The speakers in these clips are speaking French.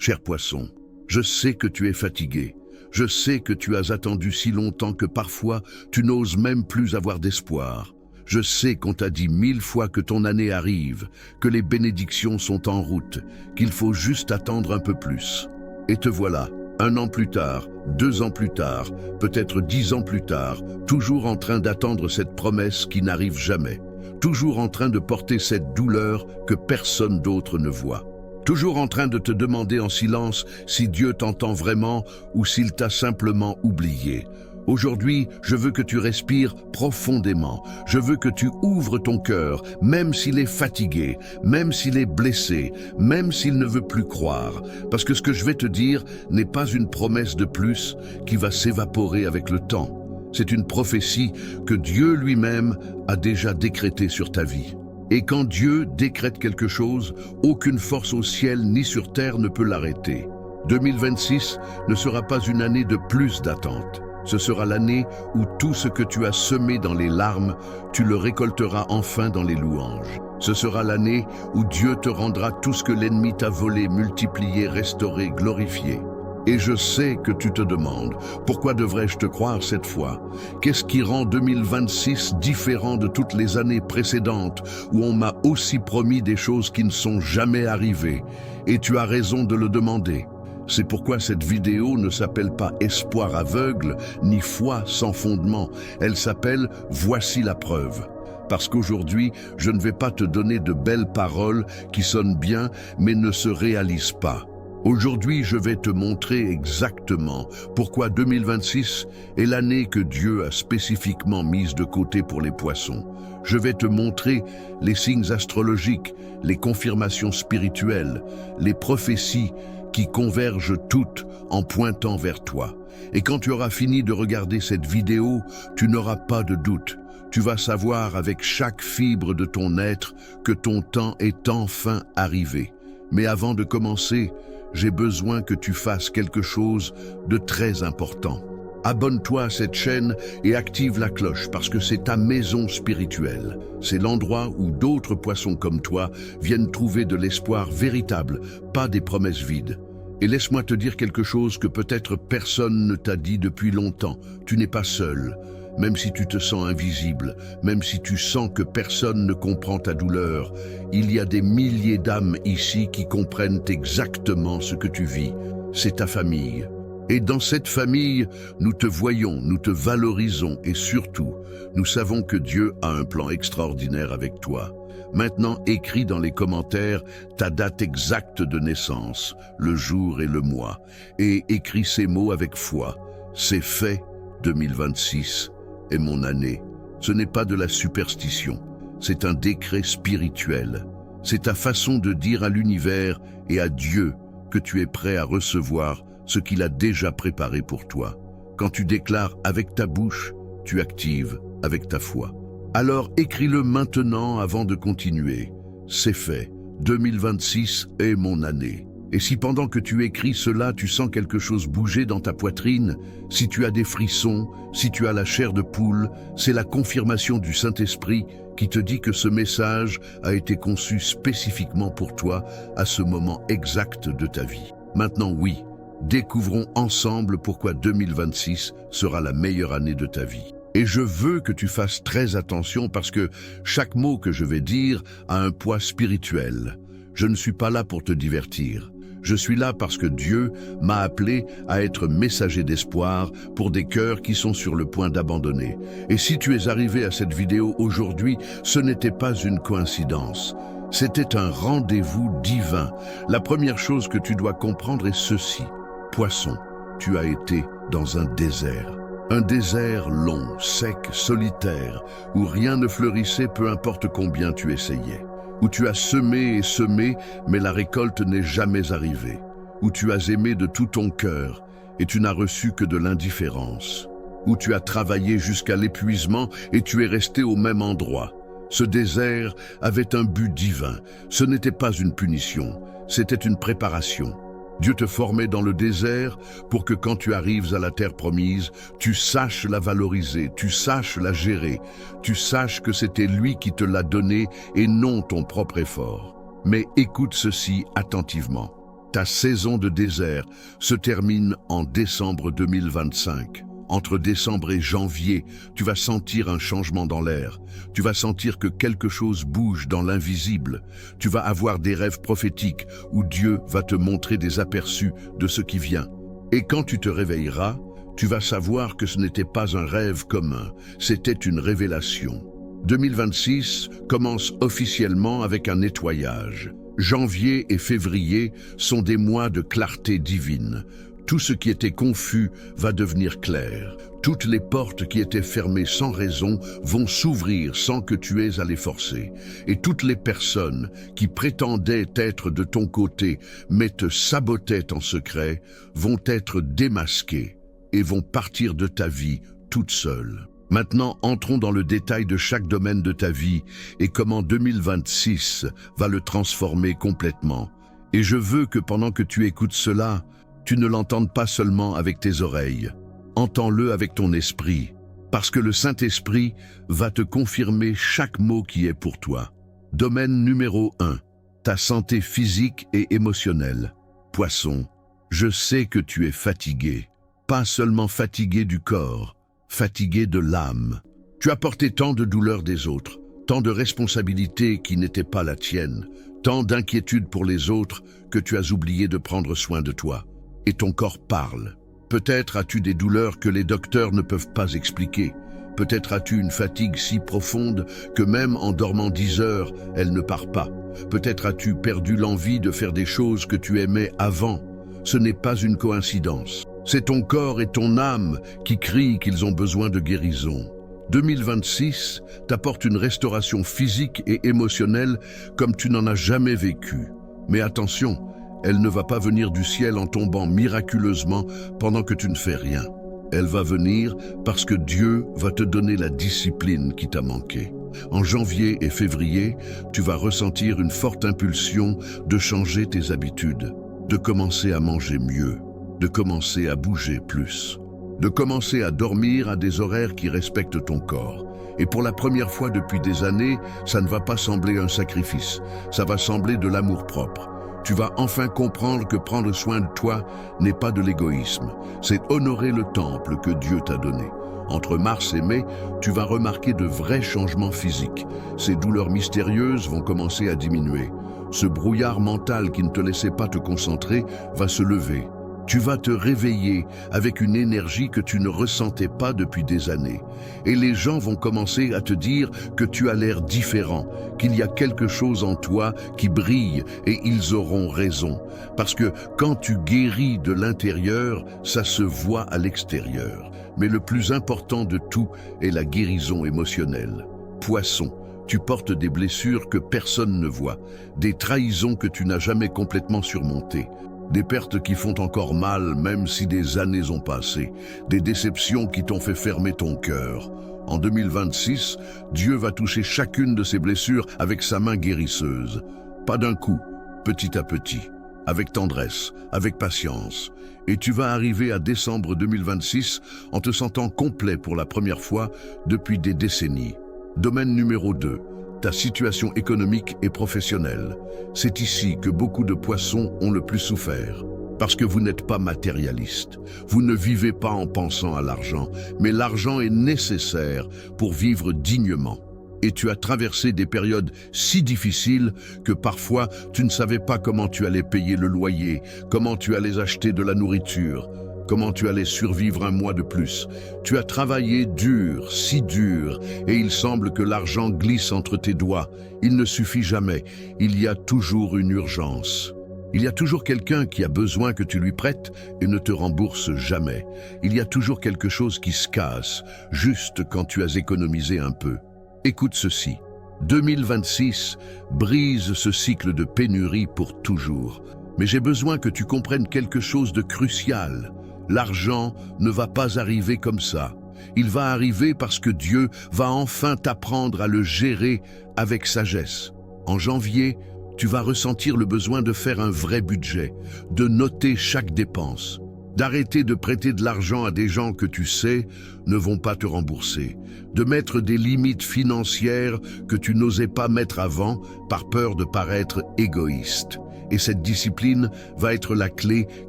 Cher poisson, je sais que tu es fatigué. Je sais que tu as attendu si longtemps que parfois tu n'oses même plus avoir d'espoir. Je sais qu'on t'a dit 1000 fois que ton année arrive, que les bénédictions sont en route, qu'il faut juste attendre un peu plus. Et te voilà, 1 an plus tard, 2 ans plus tard, peut-être 10 ans plus tard, toujours en train d'attendre cette promesse qui n'arrive jamais. Toujours en train de porter cette douleur que personne d'autre ne voit. Toujours en train de te demander en silence si Dieu t'entend vraiment ou s'il t'a simplement oublié. Aujourd'hui, je veux que tu respires profondément. Je veux que tu ouvres ton cœur, même s'il est fatigué, même s'il est blessé, même s'il ne veut plus croire. Parce que ce que je vais te dire n'est pas une promesse de plus qui va s'évaporer avec le temps. C'est une prophétie que Dieu lui-même a déjà décrétée sur ta vie. Et quand Dieu décrète quelque chose, aucune force au ciel ni sur terre ne peut l'arrêter. 2026 ne sera pas une année de plus d'attente. Ce sera l'année où tout ce que tu as semé dans les larmes, tu le récolteras enfin dans les louanges. Ce sera l'année où Dieu te rendra tout ce que l'ennemi t'a volé, multiplié, restauré, glorifié. Et je sais que tu te demandes, pourquoi devrais-je te croire cette fois? Qu'est-ce qui rend 2026 différent de toutes les années précédentes où on m'a aussi promis des choses qui ne sont jamais arrivées? Et tu as raison de le demander. C'est pourquoi cette vidéo ne s'appelle pas espoir aveugle ni foi sans fondement. Elle s'appelle Voici la preuve. Parce qu'aujourd'hui, je ne vais pas te donner de belles paroles qui sonnent bien mais ne se réalisent pas. Aujourd'hui, je vais te montrer exactement pourquoi 2026 est l'année que Dieu a spécifiquement mise de côté pour les poissons. Je vais te montrer les signes astrologiques, les confirmations spirituelles, les prophéties qui convergent toutes en pointant vers toi. Et quand tu auras fini de regarder cette vidéo, tu n'auras pas de doute. Tu vas savoir avec chaque fibre de ton être que ton temps est enfin arrivé. Mais avant de commencer, j'ai besoin que tu fasses quelque chose de très important. Abonne-toi à cette chaîne et active la cloche parce que c'est ta maison spirituelle. C'est l'endroit où d'autres poissons comme toi viennent trouver de l'espoir véritable, pas des promesses vides. Et laisse-moi te dire quelque chose que peut-être personne ne t'a dit depuis longtemps. Tu n'es pas seul. Même si tu te sens invisible, même si tu sens que personne ne comprend ta douleur, il y a des milliers d'âmes ici qui comprennent exactement ce que tu vis. C'est ta famille. Et dans cette famille, nous te voyons, nous te valorisons et surtout, nous savons que Dieu a un plan extraordinaire avec toi. Maintenant, écris dans les commentaires ta date exacte de naissance, le jour et le mois, et écris ces mots avec foi. C'est fait, 2026 est mon année. Ce n'est pas de la superstition, c'est un décret spirituel. C'est ta façon de dire à l'univers et à Dieu que tu es prêt à recevoir ce qu'il a déjà préparé pour toi. Quand tu déclares avec ta bouche, tu actives avec ta foi. Alors écris-le maintenant avant de continuer. C'est fait, 2026 est mon année. Et si pendant que tu écris cela, tu sens quelque chose bouger dans ta poitrine, si tu as des frissons, si tu as la chair de poule, c'est la confirmation du Saint-Esprit qui te dit que ce message a été conçu spécifiquement pour toi à ce moment exact de ta vie. Maintenant oui, découvrons ensemble pourquoi 2026 sera la meilleure année de ta vie. Et je veux que tu fasses très attention parce que chaque mot que je vais dire a un poids spirituel. Je ne suis pas là pour te divertir. Je suis là parce que Dieu m'a appelé à être messager d'espoir pour des cœurs qui sont sur le point d'abandonner. Et si tu es arrivé à cette vidéo aujourd'hui, ce n'était pas une coïncidence. C'était un rendez-vous divin. La première chose que tu dois comprendre est ceci. Poisson, tu as été dans un désert. Un désert long, sec, solitaire, où rien ne fleurissait peu importe combien tu essayais. Où tu as semé et semé, mais la récolte n'est jamais arrivée. Où tu as aimé de tout ton cœur, et tu n'as reçu que de l'indifférence. Où tu as travaillé jusqu'à l'épuisement, et tu es resté au même endroit. Ce désert avait un but divin. Ce n'était pas une punition, c'était une préparation. Dieu te formait dans le désert pour que quand tu arrives à la terre promise, tu saches la valoriser, tu saches la gérer, tu saches que c'était lui qui te l'a donnée et non ton propre effort. Mais écoute ceci attentivement. Ta saison de désert se termine en décembre 2025. Entre décembre et janvier, tu vas sentir un changement dans l'air. Tu vas sentir que quelque chose bouge dans l'invisible. Tu vas avoir des rêves prophétiques où Dieu va te montrer des aperçus de ce qui vient. Et quand tu te réveilleras, tu vas savoir que ce n'était pas un rêve commun, c'était une révélation. 2026 commence officiellement avec un nettoyage. Janvier et février sont des mois de clarté divine. Tout ce qui était confus va devenir clair. Toutes les portes qui étaient fermées sans raison vont s'ouvrir sans que tu aies à les forcer. Et toutes les personnes qui prétendaient être de ton côté mais te sabotaient en secret vont être démasquées et vont partir de ta vie toutes seules. Maintenant, entrons dans le détail de chaque domaine de ta vie et comment 2026 va le transformer complètement. Et je veux que pendant que tu écoutes cela, tu ne l'entendes pas seulement avec tes oreilles. Entends-le avec ton esprit, parce que le Saint-Esprit va te confirmer chaque mot qui est pour toi. Domaine numéro 1, ta santé physique et émotionnelle. Poisson, je sais que tu es fatigué, pas seulement fatigué du corps, fatigué de l'âme. Tu as porté tant de douleurs des autres, tant de responsabilités qui n'étaient pas la tienne, tant d'inquiétudes pour les autres que tu as oublié de prendre soin de toi. Et ton corps parle. Peut-être as-tu des douleurs que les docteurs ne peuvent pas expliquer. Peut-être as-tu une fatigue si profonde que même en dormant 10 heures, elle ne part pas. Peut-être as-tu perdu l'envie de faire des choses que tu aimais avant. Ce n'est pas une coïncidence. C'est ton corps et ton âme qui crient qu'ils ont besoin de guérison. 2026 t'apporte une restauration physique et émotionnelle comme tu n'en as jamais vécu. Mais attention, elle ne va pas venir du ciel en tombant miraculeusement pendant que tu ne fais rien. Elle va venir parce que Dieu va te donner la discipline qui t'a manqué. En janvier et février, tu vas ressentir une forte impulsion de changer tes habitudes, de commencer à manger mieux, de commencer à bouger plus, de commencer à dormir à des horaires qui respectent ton corps. Et pour la première fois depuis des années, ça ne va pas sembler un sacrifice, ça va sembler de l'amour-propre. Tu vas enfin comprendre que prendre soin de toi n'est pas de l'égoïsme, c'est honorer le temple que Dieu t'a donné. Entre mars et mai, tu vas remarquer de vrais changements physiques. Ces douleurs mystérieuses vont commencer à diminuer. Ce brouillard mental qui ne te laissait pas te concentrer va se lever. Tu vas te réveiller avec une énergie que tu ne ressentais pas depuis des années. Et les gens vont commencer à te dire que tu as l'air différent, qu'il y a quelque chose en toi qui brille, et ils auront raison. Parce que quand tu guéris de l'intérieur, ça se voit à l'extérieur. Mais le plus important de tout est la guérison émotionnelle. Poisson, tu portes des blessures que personne ne voit, des trahisons que tu n'as jamais complètement surmontées. Des pertes qui font encore mal même si des années ont passé, des déceptions qui t'ont fait fermer ton cœur. En 2026, Dieu va toucher chacune de ces blessures avec sa main guérisseuse. Pas d'un coup, petit à petit, avec tendresse, avec patience. Et tu vas arriver à décembre 2026 en te sentant complet pour la première fois depuis des décennies. Domaine numéro 2. Ta situation économique et professionnelle. C'est ici que beaucoup de poissons ont le plus souffert. Parce que vous n'êtes pas matérialiste. Vous ne vivez pas en pensant à l'argent, mais l'argent est nécessaire pour vivre dignement. Et tu as traversé des périodes si difficiles que parfois tu ne savais pas comment tu allais payer le loyer, comment tu allais acheter de la nourriture, comment tu allais survivre un mois de plus. Tu as travaillé dur, si dur, et il semble que l'argent glisse entre tes doigts. Il ne suffit jamais, il y a toujours une urgence. Il y a toujours quelqu'un qui a besoin que tu lui prêtes et ne te rembourse jamais. Il y a toujours quelque chose qui se casse, juste quand tu as économisé un peu. Écoute ceci. 2026 brise ce cycle de pénurie pour toujours. Mais j'ai besoin que tu comprennes quelque chose de crucial. L'argent ne va pas arriver comme ça. Il va arriver parce que Dieu va enfin t'apprendre à le gérer avec sagesse. En janvier, tu vas ressentir le besoin de faire un vrai budget, de noter chaque dépense, d'arrêter de prêter de l'argent à des gens que tu sais ne vont pas te rembourser, de mettre des limites financières que tu n'osais pas mettre avant par peur de paraître égoïste. Et cette discipline va être la clé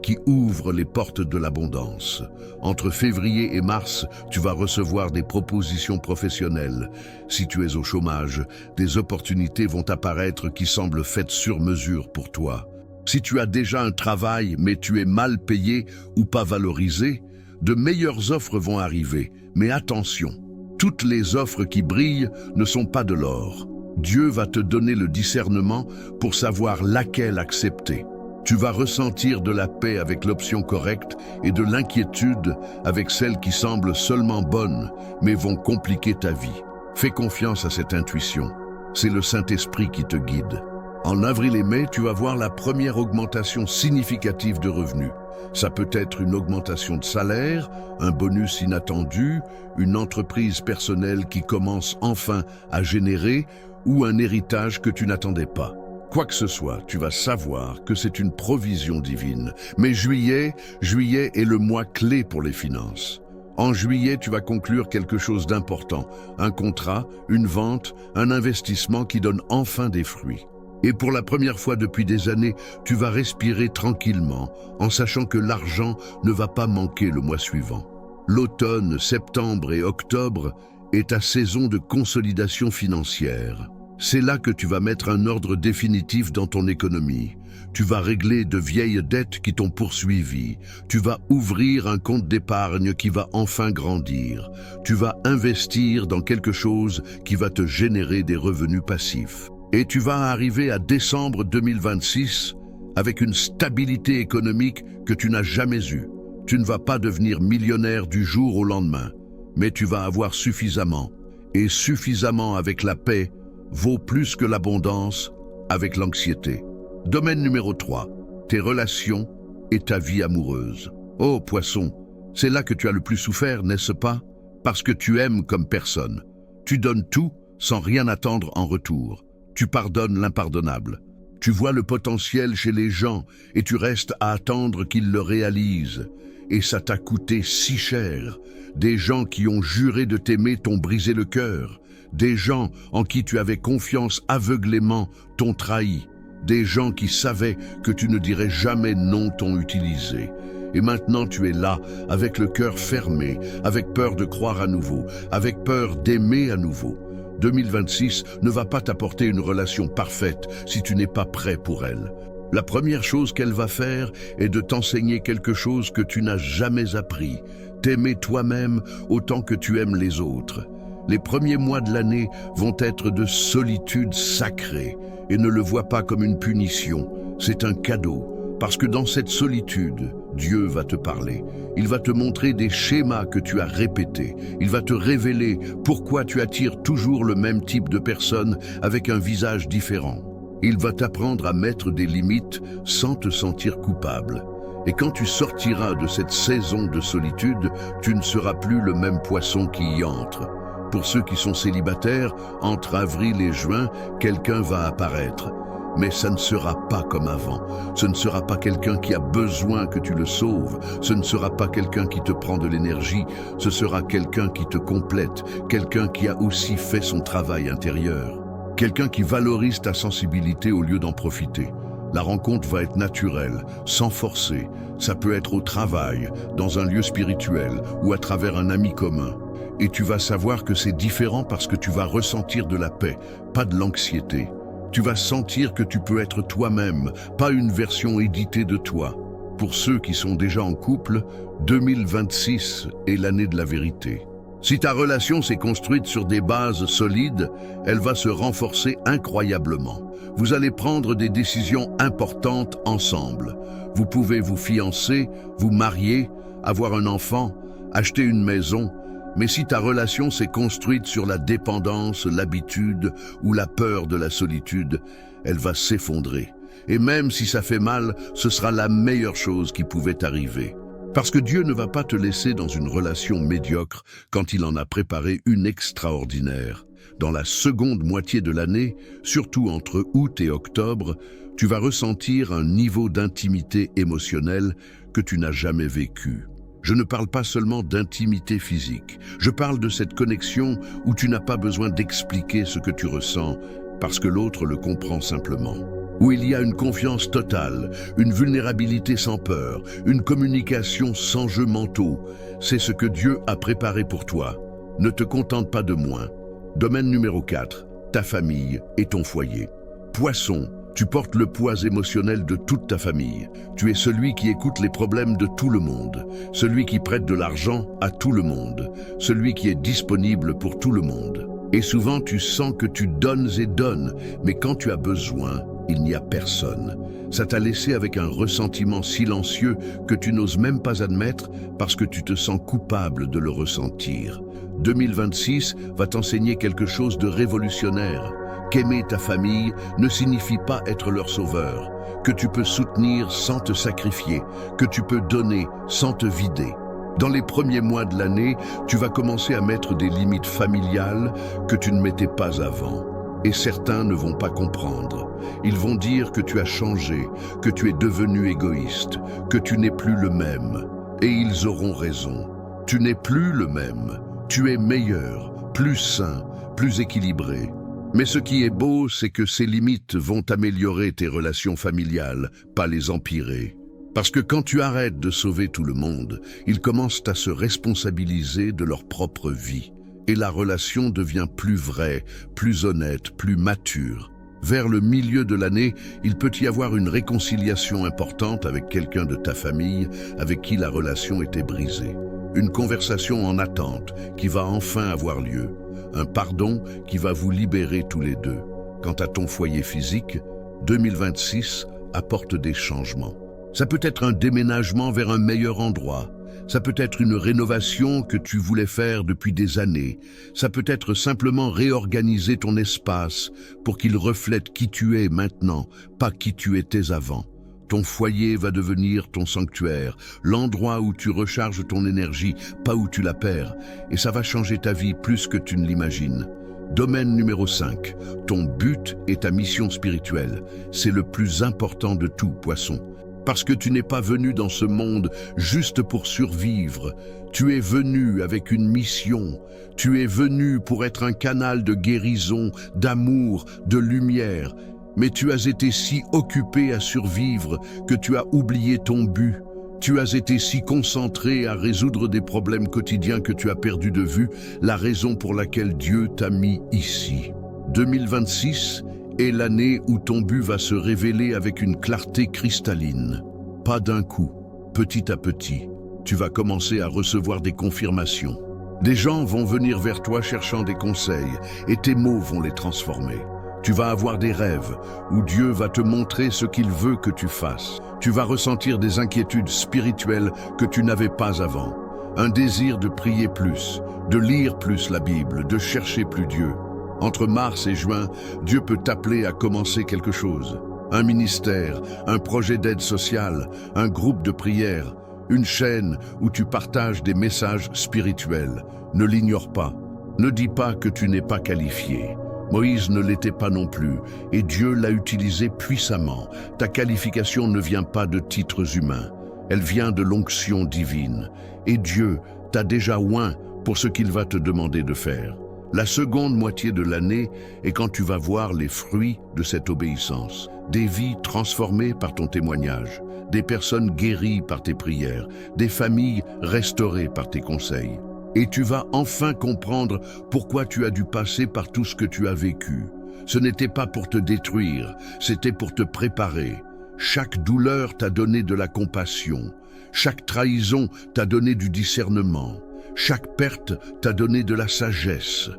qui ouvre les portes de l'abondance. Entre février et mars, tu vas recevoir des propositions professionnelles. Si tu es au chômage, des opportunités vont apparaître qui semblent faites sur mesure pour toi. Si tu as déjà un travail, mais tu es mal payé ou pas valorisé, de meilleures offres vont arriver. Mais attention, toutes les offres qui brillent ne sont pas de l'or. Dieu va te donner le discernement pour savoir laquelle accepter. Tu vas ressentir de la paix avec l'option correcte et de l'inquiétude avec celle qui semble seulement bonne, mais vont compliquer ta vie. Fais confiance à cette intuition. C'est le Saint-Esprit qui te guide. En avril et mai, tu vas voir la première augmentation significative de revenus. Ça peut être une augmentation de salaire, un bonus inattendu, une entreprise personnelle qui commence enfin à générer ou un héritage que tu n'attendais pas. Quoi que ce soit, tu vas savoir que c'est une provision divine. Mais juillet est le mois clé pour les finances. En juillet, tu vas conclure quelque chose d'important, un contrat, une vente, un investissement qui donne enfin des fruits. Et pour la première fois depuis des années, tu vas respirer tranquillement, en sachant que l'argent ne va pas manquer le mois suivant. L'automne, septembre et octobre est ta saison de consolidation financière. C'est là que tu vas mettre un ordre définitif dans ton économie. Tu vas régler de vieilles dettes qui t'ont poursuivi. Tu vas ouvrir un compte d'épargne qui va enfin grandir. Tu vas investir dans quelque chose qui va te générer des revenus passifs. Et tu vas arriver à décembre 2026 avec une stabilité économique que tu n'as jamais eue. Tu ne vas pas devenir millionnaire du jour au lendemain, mais tu vas avoir suffisamment. Et suffisamment avec la paix vaut plus que l'abondance avec l'anxiété. Domaine numéro 3, tes relations et ta vie amoureuse. Oh Poisson, c'est là que tu as le plus souffert, n'est-ce pas? Parce que tu aimes comme personne. Tu donnes tout sans rien attendre en retour. Tu pardonnes l'impardonnable. Tu vois le potentiel chez les gens et tu restes à attendre qu'ils le réalisent. Et ça t'a coûté si cher. Des gens qui ont juré de t'aimer t'ont brisé le cœur. Des gens en qui tu avais confiance aveuglément t'ont trahi. Des gens qui savaient que tu ne dirais jamais non t'ont utilisé. Et maintenant tu es là, avec le cœur fermé, avec peur de croire à nouveau, avec peur d'aimer à nouveau. 2026 ne va pas t'apporter une relation parfaite si tu n'es pas prêt pour elle. La première chose qu'elle va faire est de t'enseigner quelque chose que tu n'as jamais appris, t'aimer toi-même autant que tu aimes les autres. Les premiers mois de l'année vont être de solitude sacrée et ne le vois pas comme une punition, c'est un cadeau. Parce que dans cette solitude, Dieu va te parler. Il va te montrer des schémas que tu as répétés. Il va te révéler pourquoi tu attires toujours le même type de personne avec un visage différent. Il va t'apprendre à mettre des limites sans te sentir coupable. Et quand tu sortiras de cette saison de solitude, tu ne seras plus le même poisson qui y entre. Pour ceux qui sont célibataires, entre avril et juin, quelqu'un va apparaître. Mais ça ne sera pas comme avant. Ce ne sera pas quelqu'un qui a besoin que tu le sauves. Ce ne sera pas quelqu'un qui te prend de l'énergie. Ce sera quelqu'un qui te complète. Quelqu'un qui a aussi fait son travail intérieur. Quelqu'un qui valorise ta sensibilité au lieu d'en profiter. La rencontre va être naturelle, sans forcer. Ça peut être au travail, dans un lieu spirituel ou à travers un ami commun. Et tu vas savoir que c'est différent parce que tu vas ressentir de la paix, pas de l'anxiété. Tu vas sentir que tu peux être toi-même, pas une version éditée de toi. Pour ceux qui sont déjà en couple, 2026 est l'année de la vérité. Si ta relation s'est construite sur des bases solides, elle va se renforcer incroyablement. Vous allez prendre des décisions importantes ensemble. Vous pouvez vous fiancer, vous marier, avoir un enfant, acheter une maison. Mais si ta relation s'est construite sur la dépendance, l'habitude ou la peur de la solitude, elle va s'effondrer. Et même si ça fait mal, ce sera la meilleure chose qui pouvait arriver. Parce que Dieu ne va pas te laisser dans une relation médiocre quand il en a préparé une extraordinaire. Dans la seconde moitié de l'année, surtout entre août et octobre, tu vas ressentir un niveau d'intimité émotionnelle que tu n'as jamais vécu. Je ne parle pas seulement d'intimité physique. Je parle de cette connexion où tu n'as pas besoin d'expliquer ce que tu ressens parce que l'autre le comprend simplement. où il y a une confiance totale, une vulnérabilité sans peur, une communication sans jeux mentaux. C'est ce que Dieu a préparé pour toi. Ne te contente pas de moins. Domaine numéro 4, ta famille et ton foyer. Poisson, tu portes le poids émotionnel de toute ta famille. Tu es celui qui écoute les problèmes de tout le monde, celui qui prête de l'argent à tout le monde, celui qui est disponible pour tout le monde. Et souvent tu sens que tu donnes et donnes, mais quand tu as besoin, il n'y a personne. Ça t'a laissé avec un ressentiment silencieux que tu n'oses même pas admettre parce que tu te sens coupable de le ressentir. 2026 va t'enseigner quelque chose de révolutionnaire. Qu'aimer ta famille ne signifie pas être leur sauveur, que tu peux soutenir sans te sacrifier, que tu peux donner sans te vider. Dans les premiers mois de l'année, tu vas commencer à mettre des limites familiales que tu ne mettais pas avant. Et certains ne vont pas comprendre. Ils vont dire que tu as changé, que tu es devenu égoïste, que tu n'es plus le même. Et ils auront raison. Tu n'es plus le même. Tu es meilleur, plus sain, plus équilibré. Mais ce qui est beau, c'est que ces limites vont améliorer tes relations familiales, pas les empirer. Parce que quand tu arrêtes de sauver tout le monde, ils commencent à se responsabiliser de leur propre vie. Et la relation devient plus vraie, plus honnête, plus mature. Vers le milieu de l'année, il peut y avoir une réconciliation importante avec quelqu'un de ta famille avec qui la relation était brisée. Une conversation en attente qui va enfin avoir lieu. Un pardon qui va vous libérer tous les deux. Quant à ton foyer physique, 2026 apporte des changements. Ça peut être un déménagement vers un meilleur endroit. Ça peut être une rénovation que tu voulais faire depuis des années. Ça peut être simplement réorganiser ton espace pour qu'il reflète qui tu es maintenant, pas qui tu étais avant. Ton foyer va devenir ton sanctuaire, l'endroit où tu recharges ton énergie, pas où tu la perds. Et ça va changer ta vie plus que tu ne l'imagines. Domaine numéro 5. Ton but et ta mission spirituelle. C'est le plus important de tout, poisson. Parce que tu n'es pas venu dans ce monde juste pour survivre. Tu es venu avec une mission. Tu es venu pour être un canal de guérison, d'amour, de lumière. Mais tu as été si occupé à survivre que tu as oublié ton but. Tu as été si concentré à résoudre des problèmes quotidiens que tu as perdu de vue la raison pour laquelle Dieu t'a mis ici. 2026 est l'année où ton but va se révéler avec une clarté cristalline. Pas d'un coup, petit à petit, tu vas commencer à recevoir des confirmations. Des gens vont venir vers toi cherchant des conseils et tes mots vont les transformer. Tu vas avoir des rêves où Dieu va te montrer ce qu'il veut que tu fasses. Tu vas ressentir des inquiétudes spirituelles que tu n'avais pas avant. Un désir de prier plus, de lire plus la Bible, de chercher plus Dieu. Entre mars et juin, Dieu peut t'appeler à commencer quelque chose. Un ministère, un projet d'aide sociale, un groupe de prière, une chaîne où tu partages des messages spirituels. Ne l'ignore pas. Ne dis pas que tu n'es pas qualifié. Moïse ne l'était pas non plus, et Dieu l'a utilisé puissamment. Ta qualification ne vient pas de titres humains, elle vient de l'onction divine. Et Dieu t'a déjà oint pour ce qu'il va te demander de faire. La seconde moitié de l'année est quand tu vas voir les fruits de cette obéissance. Des vies transformées par ton témoignage, des personnes guéries par tes prières, des familles restaurées par tes conseils. Et tu vas enfin comprendre pourquoi tu as dû passer par tout ce que tu as vécu. Ce n'était pas pour te détruire, c'était pour te préparer. Chaque douleur t'a donné de la compassion. Chaque trahison t'a donné du discernement. Chaque perte t'a donné de la sagesse.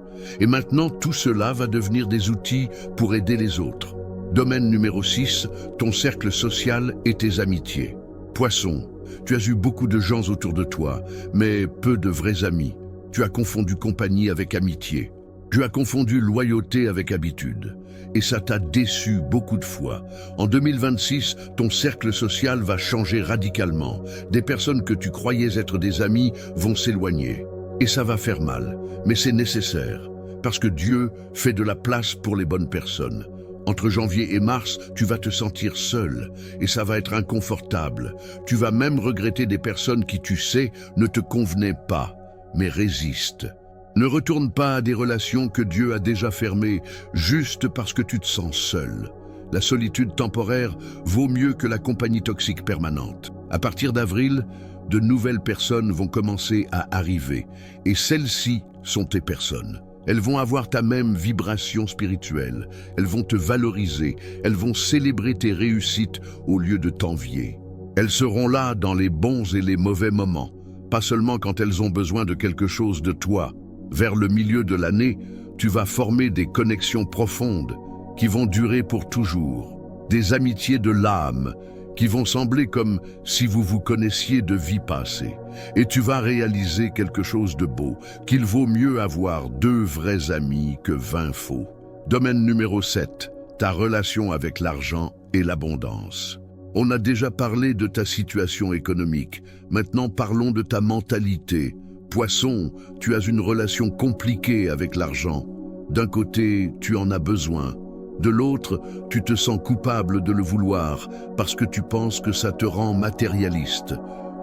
Et maintenant, tout cela va devenir des outils pour aider les autres. Domaine numéro 6, ton cercle social et tes amitiés. Poisson, tu as eu beaucoup de gens autour de toi, mais peu de vrais amis. Tu as confondu compagnie avec amitié. Tu as confondu loyauté avec habitude. Et ça t'a déçu beaucoup de fois. En 2026, ton cercle social va changer radicalement. Des personnes que tu croyais être des amis vont s'éloigner. Et ça va faire mal, mais c'est nécessaire. Parce que Dieu fait de la place pour les bonnes personnes. Entre janvier et mars, tu vas te sentir seul et ça va être inconfortable. Tu vas même regretter des personnes qui, tu sais, ne te convenaient pas, mais résiste. Ne retourne pas à des relations que Dieu a déjà fermées juste parce que tu te sens seul. La solitude temporaire vaut mieux que la compagnie toxique permanente. À partir d'avril, de nouvelles personnes vont commencer à arriver, et celles-ci sont tes personnes. Elles vont avoir ta même vibration spirituelle, elles vont te valoriser, elles vont célébrer tes réussites au lieu de t'envier. Elles seront là dans les bons et les mauvais moments, pas seulement quand elles ont besoin de quelque chose de toi. Vers le milieu de l'année, tu vas former des connexions profondes qui vont durer pour toujours, des amitiés de l'âme qui vont sembler comme si vous vous connaissiez de vie passée. Et tu vas réaliser quelque chose de beau, qu'il vaut mieux avoir 2 vrais amis que 20 faux. Domaine numéro 7, ta relation avec l'argent et l'abondance. On a déjà parlé de ta situation économique, maintenant parlons de ta mentalité. Poisson, tu as une relation compliquée avec l'argent. D'un côté, tu en as besoin. De l'autre, tu te sens coupable de le vouloir parce que tu penses que ça te rend matérialiste.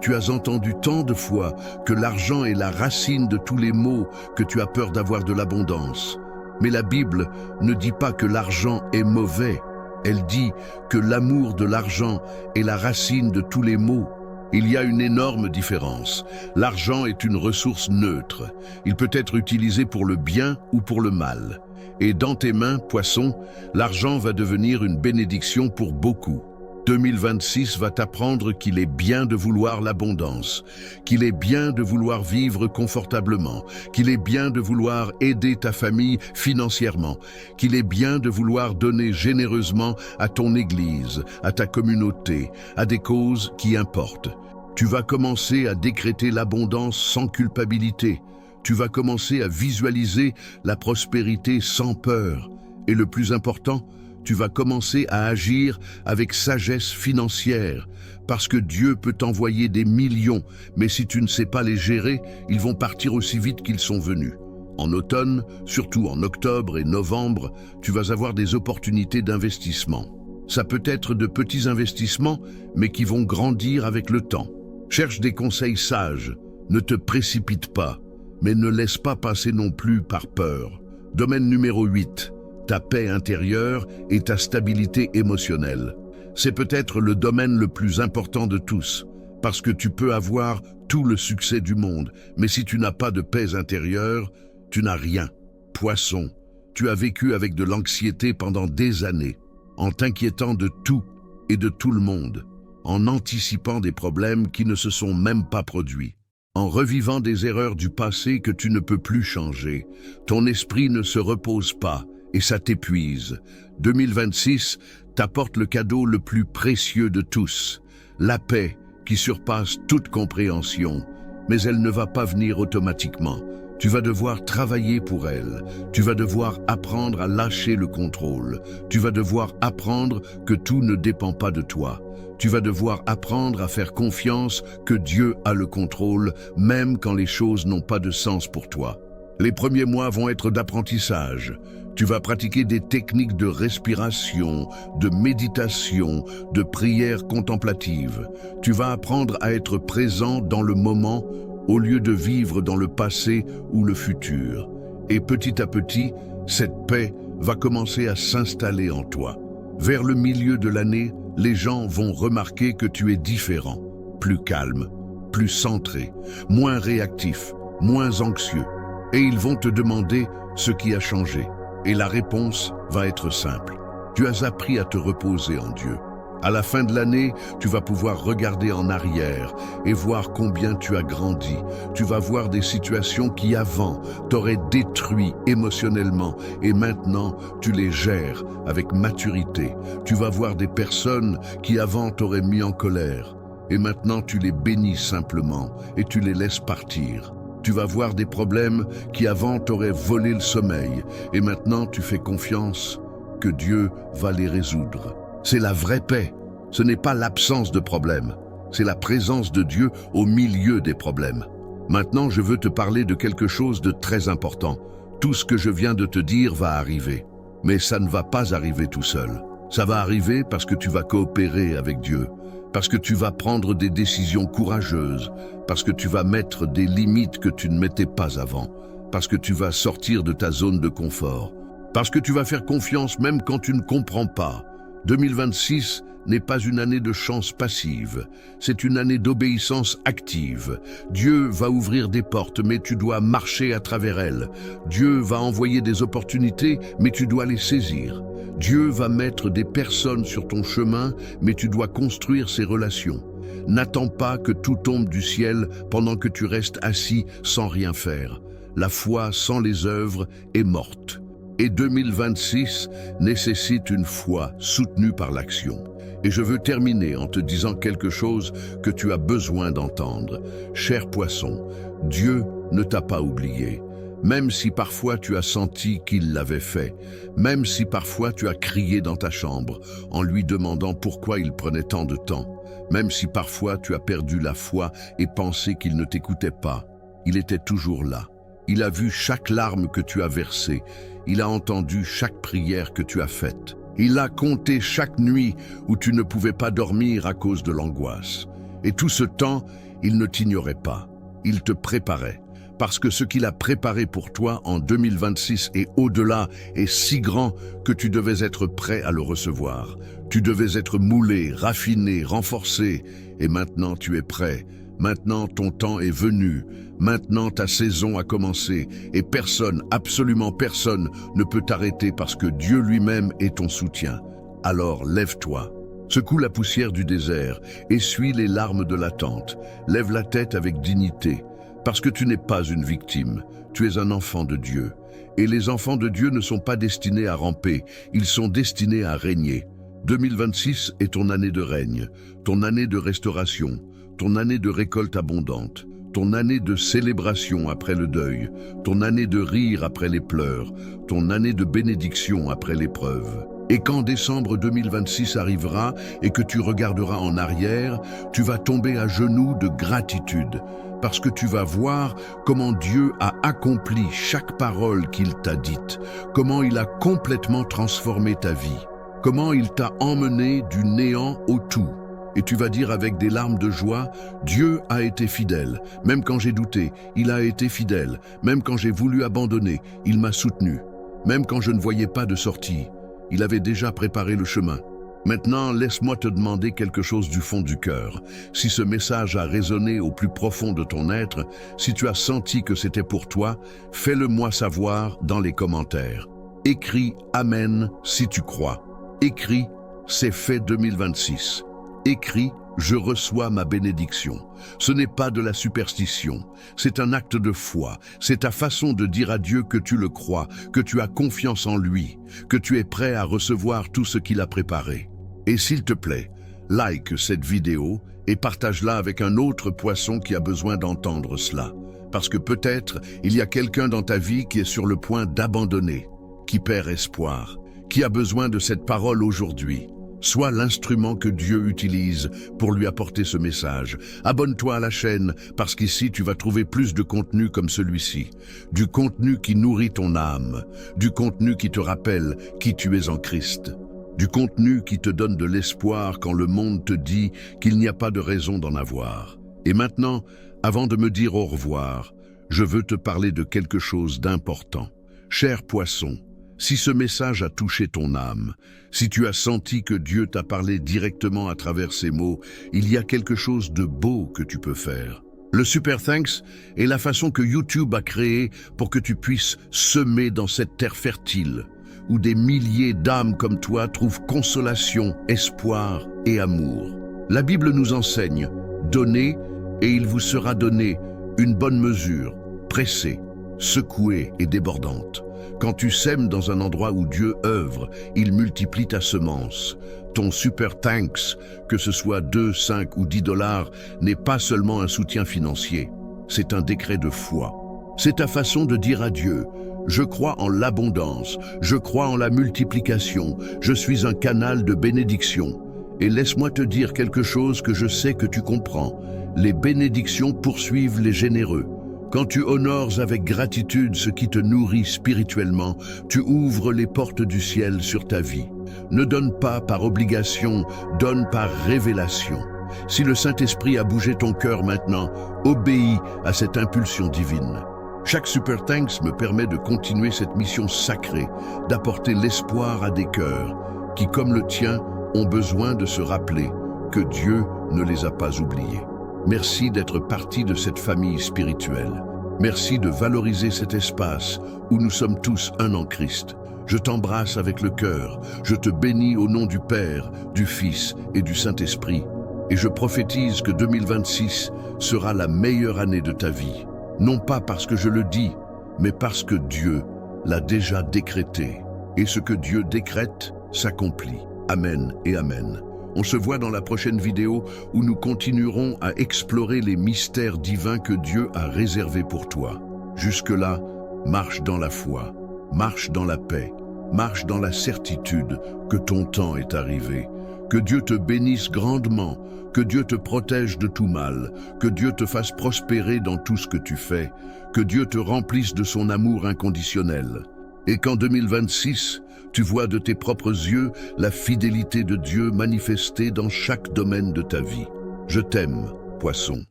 Tu as entendu tant de fois que l'argent est la racine de tous les maux que tu as peur d'avoir de l'abondance. Mais la Bible ne dit pas que l'argent est mauvais. Elle dit que l'amour de l'argent est la racine de tous les maux. Il y a une énorme différence. L'argent est une ressource neutre. Il peut être utilisé pour le bien ou pour le mal. Et dans tes mains, poisson, l'argent va devenir une bénédiction pour beaucoup. 2026 va t'apprendre qu'il est bien de vouloir l'abondance, qu'il est bien de vouloir vivre confortablement, qu'il est bien de vouloir aider ta famille financièrement, qu'il est bien de vouloir donner généreusement à ton église, à ta communauté, à des causes qui importent. Tu vas commencer à décréter l'abondance sans culpabilité. Tu vas commencer à visualiser la prospérité sans peur. Et le plus important, tu vas commencer à agir avec sagesse financière, parce que Dieu peut t'envoyer des millions, mais si tu ne sais pas les gérer, ils vont partir aussi vite qu'ils sont venus. En automne, surtout en octobre et novembre, tu vas avoir des opportunités d'investissement. Ça peut être de petits investissements, mais qui vont grandir avec le temps. Cherche des conseils sages, ne te précipite pas, mais ne laisse pas passer non plus par peur. Domaine numéro 8. Ta paix intérieure et ta stabilité émotionnelle. C'est peut-être le domaine le plus important de tous, parce que tu peux avoir tout le succès du monde, mais si tu n'as pas de paix intérieure, tu n'as rien. Poisson, tu as vécu avec de l'anxiété pendant des années, en t'inquiétant de tout et de tout le monde, en anticipant des problèmes qui ne se sont même pas produits, en revivant des erreurs du passé que tu ne peux plus changer. Ton esprit ne se repose pas, et ça t'épuise. 2026 t'apporte le cadeau le plus précieux de tous, la paix qui surpasse toute compréhension. Mais elle ne va pas venir automatiquement. Tu vas devoir travailler pour elle. Tu vas devoir apprendre à lâcher le contrôle. Tu vas devoir apprendre que tout ne dépend pas de toi. Tu vas devoir apprendre à faire confiance que Dieu a le contrôle, même quand les choses n'ont pas de sens pour toi. Les premiers mois vont être d'apprentissage. Tu vas pratiquer des techniques de respiration, de méditation, de prière contemplative. Tu vas apprendre à être présent dans le moment au lieu de vivre dans le passé ou le futur. Et petit à petit, cette paix va commencer à s'installer en toi. Vers le milieu de l'année, les gens vont remarquer que tu es différent, plus calme, plus centré, moins réactif, moins anxieux. Et ils vont te demander ce qui a changé. Et la réponse va être simple. Tu as appris à te reposer en Dieu. À la fin de l'année, tu vas pouvoir regarder en arrière et voir combien tu as grandi. Tu vas voir des situations qui avant t'auraient détruit émotionnellement et maintenant tu les gères avec maturité. Tu vas voir des personnes qui avant t'auraient mis en colère et maintenant tu les bénis simplement et tu les laisses partir. Tu vas voir des problèmes qui avant t'auraient volé le sommeil et maintenant tu fais confiance que Dieu va les résoudre. C'est la vraie paix. Ce n'est pas l'absence de problèmes. C'est la présence de Dieu au milieu des problèmes. Maintenant, je veux te parler de quelque chose de très important. Tout ce que je viens de te dire va arriver. Mais ça ne va pas arriver tout seul. Ça va arriver parce que tu vas coopérer avec Dieu, parce que tu vas prendre des décisions courageuses, parce que tu vas mettre des limites que tu ne mettais pas avant, parce que tu vas sortir de ta zone de confort, parce que tu vas faire confiance même quand tu ne comprends pas, 2026 n'est pas une année de chance passive, c'est une année d'obéissance active. Dieu va ouvrir des portes, mais tu dois marcher à travers elles. Dieu va envoyer des opportunités, mais tu dois les saisir. Dieu va mettre des personnes sur ton chemin, mais tu dois construire ces relations. N'attends pas que tout tombe du ciel pendant que tu restes assis sans rien faire. La foi sans les œuvres est morte. Et 2026 nécessite une foi soutenue par l'action. Et je veux terminer en te disant quelque chose que tu as besoin d'entendre. Cher poisson, Dieu ne t'a pas oublié. Même si parfois tu as senti qu'il l'avait fait, même si parfois tu as crié dans ta chambre en lui demandant pourquoi il prenait tant de temps, même si parfois tu as perdu la foi et pensé qu'il ne t'écoutait pas, il était toujours là. Il a vu chaque larme que tu as versée. Il a entendu chaque prière que tu as faite. Il a compté chaque nuit où tu ne pouvais pas dormir à cause de l'angoisse. Et tout ce temps, il ne t'ignorait pas. Il te préparait. Parce que ce qu'il a préparé pour toi en 2026 et au-delà est si grand que tu devais être prêt à le recevoir. Tu devais être moulé, raffiné, renforcé. Et maintenant tu es prêt. Maintenant ton temps est venu. Maintenant ta saison a commencé. Et personne, absolument personne, ne peut t'arrêter parce que Dieu lui-même est ton soutien. Alors lève-toi. Secoue la poussière du désert. Essuie les larmes de l'attente. Lève la tête avec dignité. Parce que tu n'es pas une victime, tu es un enfant de Dieu. Et les enfants de Dieu ne sont pas destinés à ramper, ils sont destinés à régner. 2026 est ton année de règne, ton année de restauration, ton année de récolte abondante, ton année de célébration après le deuil, ton année de rire après les pleurs, ton année de bénédiction après l'épreuve. Et quand décembre 2026 arrivera et que tu regarderas en arrière, tu vas tomber à genoux de gratitude, parce que tu vas voir comment Dieu a accompli chaque parole qu'il t'a dite, comment il a complètement transformé ta vie, comment il t'a emmené du néant au tout. Et tu vas dire avec des larmes de joie, Dieu a été fidèle, même quand j'ai douté, il a été fidèle, même quand j'ai voulu abandonner, il m'a soutenu, même quand je ne voyais pas de sortie, il avait déjà préparé le chemin. Maintenant, laisse-moi te demander quelque chose du fond du cœur. Si ce message a résonné au plus profond de ton être, si tu as senti que c'était pour toi, fais-le-moi savoir dans les commentaires. Écris « Amen » si tu crois. Écris « C'est fait 2026 ». Écris « Je reçois ma bénédiction ». Ce n'est pas de la superstition, c'est un acte de foi. C'est ta façon de dire à Dieu que tu le crois, que tu as confiance en lui, que tu es prêt à recevoir tout ce qu'il a préparé. Et s'il te plaît, like cette vidéo et partage-la avec un autre poisson qui a besoin d'entendre cela. Parce que peut-être il y a quelqu'un dans ta vie qui est sur le point d'abandonner, qui perd espoir, qui a besoin de cette parole aujourd'hui. Sois l'instrument que Dieu utilise pour lui apporter ce message. Abonne-toi à la chaîne parce qu'ici tu vas trouver plus de contenu comme celui-ci. Du contenu qui nourrit ton âme, du contenu qui te rappelle qui tu es en Christ. Du contenu qui te donne de l'espoir quand le monde te dit qu'il n'y a pas de raison d'en avoir. Et maintenant, avant de me dire au revoir, je veux te parler de quelque chose d'important. Cher poisson, si ce message a touché ton âme, si tu as senti que Dieu t'a parlé directement à travers ces mots, il y a quelque chose de beau que tu peux faire. Le Super Thanks est la façon que YouTube a créée pour que tu puisses semer dans cette terre fertile, où des milliers d'âmes comme toi trouvent consolation, espoir et amour. La Bible nous enseigne, donnez et il vous sera donné une bonne mesure, pressée, secouée et débordante. Quand tu sèmes dans un endroit où Dieu œuvre, il multiplie ta semence. Ton Super Thanks, que ce soit 2, 5 ou 10 $, n'est pas seulement un soutien financier, c'est un décret de foi. C'est ta façon de dire à Dieu, je crois en l'abondance, je crois en la multiplication, je suis un canal de bénédiction. Et laisse-moi te dire quelque chose que je sais que tu comprends. Les bénédictions poursuivent les généreux. Quand tu honores avec gratitude ce qui te nourrit spirituellement, tu ouvres les portes du ciel sur ta vie. Ne donne pas par obligation, donne par révélation. Si le Saint-Esprit a bougé ton cœur maintenant, obéis à cette impulsion divine. Chaque Super Thanks me permet de continuer cette mission sacrée, d'apporter l'espoir à des cœurs, qui, comme le tien, ont besoin de se rappeler que Dieu ne les a pas oubliés. Merci d'être partie de cette famille spirituelle. Merci de valoriser cet espace où nous sommes tous un en Christ. Je t'embrasse avec le cœur. Je te bénis au nom du Père, du Fils et du Saint-Esprit. Et je prophétise que 2026 sera la meilleure année de ta vie. Non pas parce que je le dis, mais parce que Dieu l'a déjà décrété. Et ce que Dieu décrète s'accomplit. Amen et amen. On se voit dans la prochaine vidéo où nous continuerons à explorer les mystères divins que Dieu a réservés pour toi. Jusque-là, marche dans la foi, marche dans la paix, marche dans la certitude que ton temps est arrivé. Que Dieu te bénisse grandement, que Dieu te protège de tout mal, que Dieu te fasse prospérer dans tout ce que tu fais, que Dieu te remplisse de son amour inconditionnel. Et qu'en 2026, tu vois de tes propres yeux la fidélité de Dieu manifestée dans chaque domaine de ta vie. Je t'aime, poisson.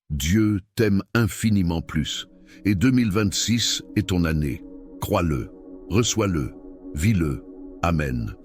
Dieu t'aime infiniment plus. Et 2026 est ton année. Crois-le, reçois-le, vis-le. Amen.